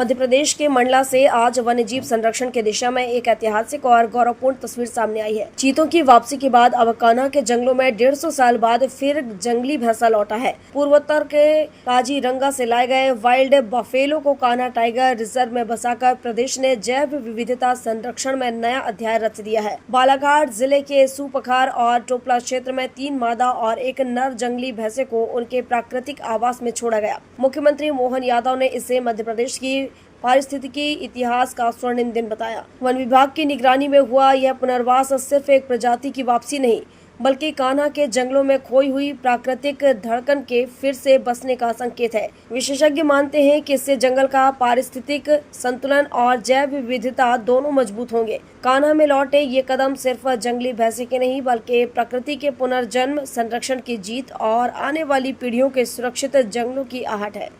मध्य प्रदेश के मंडला से आज वन्य जीव संरक्षण की दिशा में एक ऐतिहासिक और गौरवपूर्ण तस्वीर सामने आई है। चीतों की वापसी के बाद अब कान्हा के जंगलों में 150 साल बाद फिर जंगली भैंसा लौटा है। पूर्वोत्तर के काजीरंगा से लाए गए वाइल्ड बफेलो को कान्हा टाइगर रिजर्व में बसाकर प्रदेश ने जैव विविधता संरक्षण में नया अध्याय रच दिया है। बालाघाट जिले के सुपखार और टोपला क्षेत्र में 3 मादा और एक नर जंगली भैंसे को उनके प्राकृतिक आवास में छोड़ा गया। मुख्यमंत्री मोहन यादव ने इसे मध्य प्रदेश की पारिस्थितिकी इतिहास का स्वर्णिम दिन बताया। वन विभाग की निगरानी में हुआ यह पुनर्वास सिर्फ एक प्रजाति की वापसी नहीं, बल्कि कान्हा के जंगलों में खोई हुई प्राकृतिक धड़कन के फिर से बसने का संकेत है। विशेषज्ञ मानते हैं कि इससे जंगल का पारिस्थितिक संतुलन और जैव विविधता दोनों मजबूत होंगे। कान्हा में लौटे ये कदम सिर्फ जंगली भैंसे के नहीं, बल्कि प्रकृति के पुनर्जन्म, संरक्षण की जीत और आने वाली पीढ़ियों के सुरक्षित जंगलों की आहट है।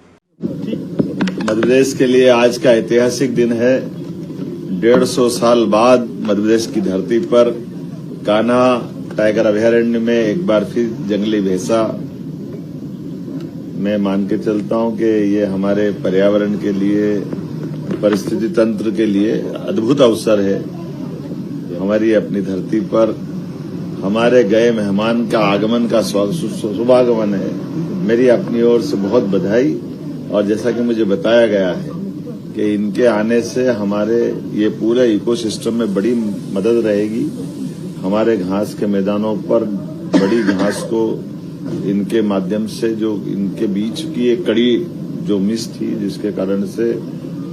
मध्य प्रदेश के लिए आज का ऐतिहासिक दिन है। 150 साल बाद मध्य प्रदेश की धरती पर कान्हा टाइगर अभयारण्य में एक बार फिर जंगली भैंसा, मैं मान के चलता हूं कि ये हमारे पर्यावरण के लिए, परिस्थिति तंत्र के लिए अद्भुत अवसर है। हमारी अपनी धरती पर हमारे गए मेहमान का आगमन का शुभागमन है। मेरी अपनी ओर से बहुत बधाई। और जैसा कि मुझे बताया गया है कि इनके आने से हमारे ये पूरे इकोसिस्टम में बड़ी मदद रहेगी। हमारे घास के मैदानों पर बड़ी घास को इनके माध्यम से, जो इनके बीच की एक कड़ी जो मिस थी, जिसके कारण से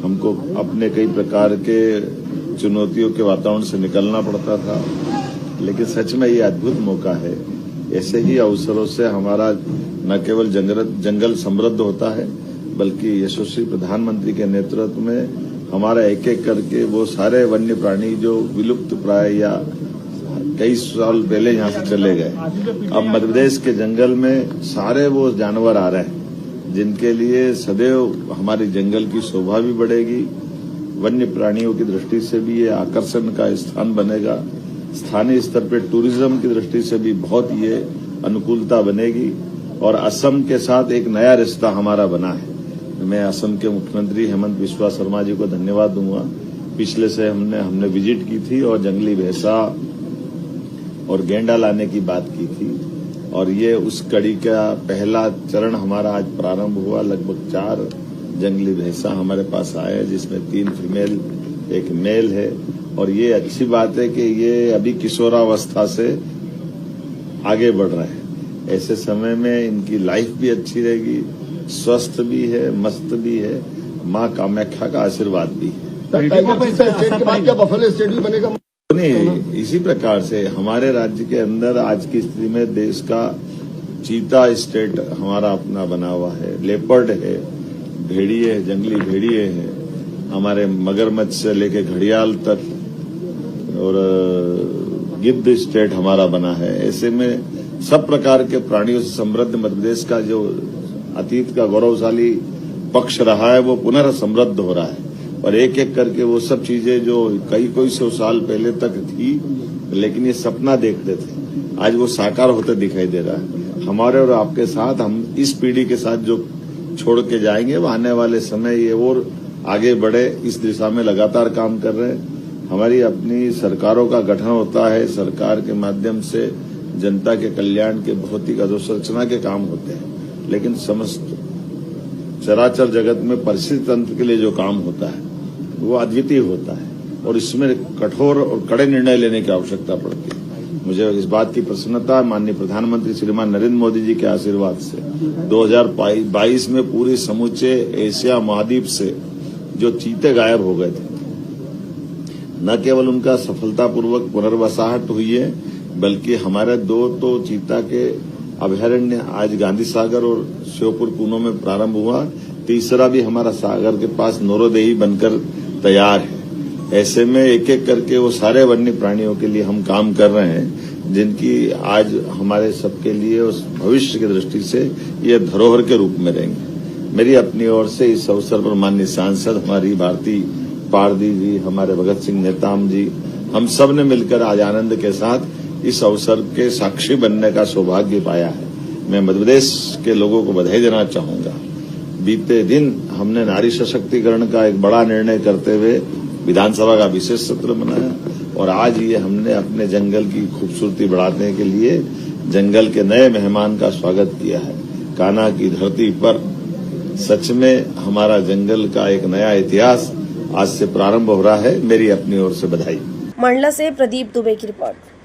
हमको अपने कई प्रकार के चुनौतियों के वातावरण से निकलना पड़ता था, लेकिन सच में ये अद्भुत मौका है। ऐसे ही अवसरों से हमारा न केवल जंगल समृद्ध होता है, बल्कि यशस्वी प्रधानमंत्री के नेतृत्व में हमारा एक एक करके वो सारे वन्य प्राणी जो विलुप्त प्राय या कई साल पहले यहाँ से चले गए, अब मध्य प्रदेश के जंगल में सारे वो जानवर आ रहे हैं, जिनके लिए सदैव हमारी जंगल की शोभा भी बढ़ेगी। वन्य प्राणियों की दृष्टि से भी ये आकर्षण का स्थान बनेगा। स्थानीय स्तर पर टूरिज्म की दृष्टि से भी बहुत ये अनुकूलता बनेगी। और असम के साथ एक नया रिश्ता हमारा बना है। मैं असम के मुख्यमंत्री हेमंत बिस्वा शर्मा जी को धन्यवाद दूंगा। पिछले से हमने विजिट की थी और जंगली भैंसा और गेंडा लाने की बात की थी, और ये उस कड़ी का पहला चरण हमारा आज प्रारंभ हुआ। लगभग 4 जंगली भैंसा हमारे पास आए, जिसमें 3 फीमेल, 1 मेल है। और ये अच्छी बात है कि ये अभी किशोरावस्था से आगे बढ़ रहे हैं। ऐसे समय में इनकी लाइफ भी अच्छी रहेगी, स्वस्थ भी है, मस्त भी है। माँ कामाख्या का आशीर्वाद भी है। बफेलो स्टेट भी बनेगा नहीं। इसी प्रकार से हमारे राज्य के अंदर आज की स्थिति में देश का चीता स्टेट हमारा अपना बना हुआ है, लेपर्ड है, भेड़िए है, जंगली भेड़िए है, हमारे मगरमच्छ से लेके घड़ियाल तक, और गिद्ध स्टेट हमारा बना है। ऐसे में सब प्रकार के प्राणियों से समृद्ध मध्य प्रदेश का जो अतीत का गौरवशाली पक्ष रहा है, वो पुनः समृद्ध हो रहा है। और एक एक करके वो सब चीजें जो कई 100 साल पहले तक थी, लेकिन ये सपना देखते थे, आज वो साकार होते दिखाई दे रहा है। हमारे और आपके साथ, हम इस पीढ़ी के साथ जो छोड़ के जाएंगे, वो आने वाले समय ये और आगे बढ़े, इस दिशा में लगातार काम कर रहे हैं। हमारी अपनी सरकारों का गठन होता है, सरकार के माध्यम से जनता के कल्याण के भौतिक अधोसंरचना के काम होते हैं, लेकिन समस्त चराचर जगत में परिस्थिति तंत्र के लिए जो काम होता है वो अद्वितीय होता है, और इसमें कठोर और कड़े निर्णय लेने की आवश्यकता पड़ती है। मुझे इस बात की प्रसन्नता माननीय प्रधानमंत्री श्रीमान नरेंद्र मोदी जी के आशीर्वाद से 2022 में पूरे समूचे एशिया महाद्वीप से जो चीते गायब हो गए थे, न केवल उनका सफलतापूर्वक पुनर्वसाहट हुई है, बल्कि हमारे 2 तो चीता के अभयारण्य आज गांधी सागर और श्योपुर कूनो में प्रारंभ हुआ। तीसरा भी हमारा सागर के पास नौरोदेही बनकर तैयार है। ऐसे में एक एक करके वो सारे वन्य प्राणियों के लिए हम काम कर रहे हैं, जिनकी आज हमारे सबके लिए उस भविष्य की दृष्टि से ये धरोहर के रूप में रहेंगे। मेरी अपनी ओर से इस अवसर पर माननीय सांसद हमारी भारती पारदी जी, हमारे भगत सिंह नेताम जी, हम सब ने मिलकर आज आनंद के साथ इस अवसर के साक्षी बनने का सौभाग्य पाया है। मैं मध्य प्रदेश के लोगों को बधाई देना चाहूंगा। बीते दिन हमने नारी सशक्तिकरण का एक बड़ा निर्णय करते हुए विधानसभा का विशेष सत्र बनाया और आज ये हमने अपने जंगल की खूबसूरती बढ़ाने के लिए जंगल के नए मेहमान का स्वागत किया है। कान्हा की धरती पर सच में हमारा जंगल का एक नया इतिहास आज से प्रारंभ हो रहा है। मेरी अपनी ओर से बधाई। मंडला से प्रदीप दुबे की रिपोर्ट।